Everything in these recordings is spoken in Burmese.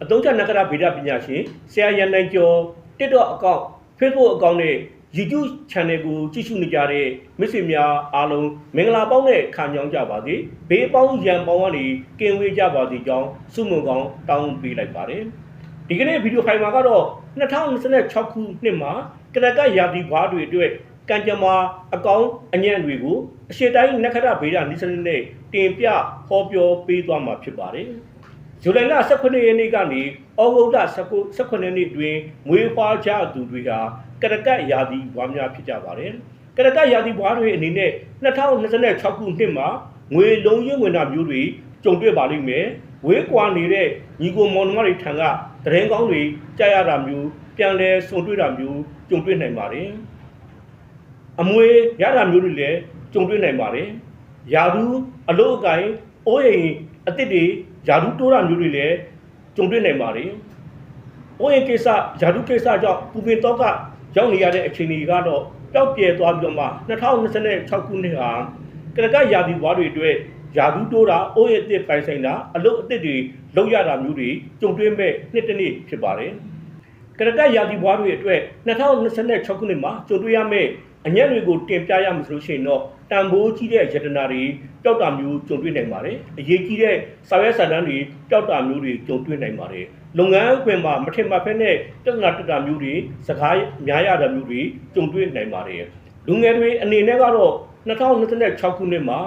အသုံးချနဂရဗေဒပညာရှင်ဆရာရန်နိုင်ကျော် TikTok အကောင့် Facebook အကောင့်နဲ့ YouTube Channel ကိုကြည့်ရှုနေကြတဲ့မိတ်ဆွေများအားလုံးမင်္ဂလာပေါင်းနဲ့ခံကြောင်းကြပါစေဘေးပေါင်းရန်ပေါင်းကနေကင်ဝေးကြပါစေကြောင်းဆုမွန်ကောင်းတောင်းပေးလိုက်ပါတယ်ဒီကနေ့ဗီဒီယိုဖိုင်မှာကတော့2026ခုနှစ်မှာကရကရာသီဘွားတွေအတွက်ကံကြမ္မာအကောင်းအညံ့တွေကိုအရှိတိုင်းနက္ခတဗေဒနိစနစ်နဲ့တင်ပြဟောပြောပေးသွားမှာဖြစ်ပါတယ်ဇူလိုင်လ18ရက်နေ့ကနေဩဂုတ်လ18ရက်နေ့တွင်မွေးဖွားကြသူတွေဟာကရကရာသီဘွားများဖြစ်ကြပါတယ်ကရကရာသီဘွားတွေအနေနဲ့2026ခုနှစ်မှာငွေလုံးရင်းဝင်တာမျိုးတွေကြုံတွေ့ပါလိမ့်မယ်ဝေးကွာနေတဲ့ညီကိုမောင်နှမတွေထံကသတင်းကောင်းတွေကြားရတာမျိုးပြန်လဲဆုံတွေ့တာမျိုးကြုံတွေ့နိုင်ပါတယ်အမွေရတာမျိုးတွေလည်းကြုံတွေ့နိုင်ပါတယ်ယာဒူးအလို့အကိုင်အိုးအိမ်အစ်စ်တွေယာဒူးတိုးတာမျိုးတွေလည်းကြုံတွေ့နိုင်ပါတယ်အိုးအိမ်ကိစ္စယာဒူးကိစ္စကြောင့်ပူပင်တော့ကရောက်နေရတဲ့အခြေအနေကတော့ပျောက်ပြဲသွားပြီးတော့မှ2026ခုနှစ်ဟာကရကရာသီဘွားတွေအတွက်ယာဒူးတိုးတာအိုးအိမ်အစ်စ်ပိုင်ဆိုင်တာအလို့အစ်စ်တွေလောက်ရတာမျိုးတွေကြုံတွေ့မဲ့နှစ်တစ်နေ့ဖြစ်ပါတယ်ကရကရာသီဘွားတွေအတွက်2026ခုနှစ်မှာကြုံတွေ့ရမယ့်အညံ့တွေကိုတင်ပြရမှာဆိုလို့ရှိရင်တော့တန်ဖိုးကြီးတဲ့ယတနာတွေပျောက်တာမျိုးကြုံတွေ့နိုင်ပါတယ်အရေးကြီးတဲ့စာရွက်စာတမ်းတွေပျောက်တာမျိုးတွေကြုံတွေ့နိုင်ပါတယ်လုပ်ငန်းခွင်မှာမထင်မှတ်ဖက်နဲ့ပြဿနာတက်တာမျိုးတွေစကားများရတာမျိုးတွေကြုံတွေ့နိုင်ပါတယ်လူငယ်တွေအနေနဲ့ကတော့2026ခုနှစ်မှာ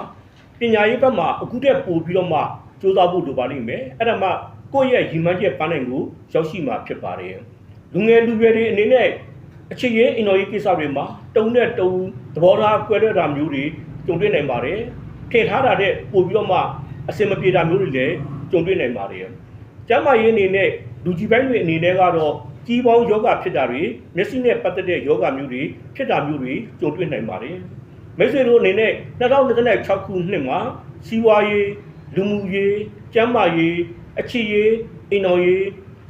ပညာရေးဘက်မှာအခုတည်းပို့ပြီးတော့မှစူးစမ်းဖို့လိုပါလိမ့်မယ်အဲ့ဒါမှကိုယ့်ရဲ့ရည်မှန်းချက်ပန်းနိုင်ကိုရောက်ရှိမှာဖြစ်ပါတယ်လူငယ်လူရွယ်တွေအနေနဲ့အခြေရေးအင်တော်ရေးကိစ္စတွေမှာတုံနဲ့တုံသဘောထားကွဲလွဲတာမျိုးတွေကြုံတွေ့နိုင်ပါတယ်ထင်ထားတာတဲ့ပို့ပြီးတော့မှအစင်မပြေတာမျိုးတွေလည်းကြုံတွေ့နိုင်ပါတယ်ကျန်းမာရေးအနေနဲ့လူကြီးပိုင်းတွေအနေနဲ့ကတော့ကြီးပေါင်းယောဂဖြစ်တာတွေမျက်စိနဲ့ပတ်သက်တဲ့ယောဂမျိုးတွေဖြစ်တာမျိုးတွေကြုံတွေ့နိုင်ပါတယ်မိတ်ဆွေတို့အနေနဲ့2026ခုနှစ်မှာစီးပွားရေးလူမှုရေးကျန်းမာရေးအခြေရေးအင်တော်ရေး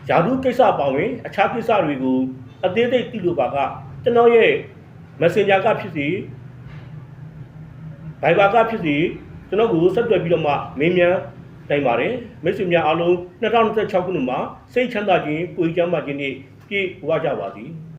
ယာဒူးကိစ္စပါဝင်အခြားကိစ္စတွေကိုအသေးစိတ်သိလို့ပါကကျွန်တော်ရဲ့ Messenger ကဖြစ်စီ Viber ကဖြစ်စီကျွန်တော်ကိုဆက်သွယ်ပြီးတော့မှမေးမြန်းနိုင်ပါတယ်မိတ်ဆွေများအားလုံး2026ခုနှစ်မှာစိတ်ချမ်းသာခြင်းကိုယ်ကျန်းမာခြင်းနဲ့ပြည့်ဝကြပါသည်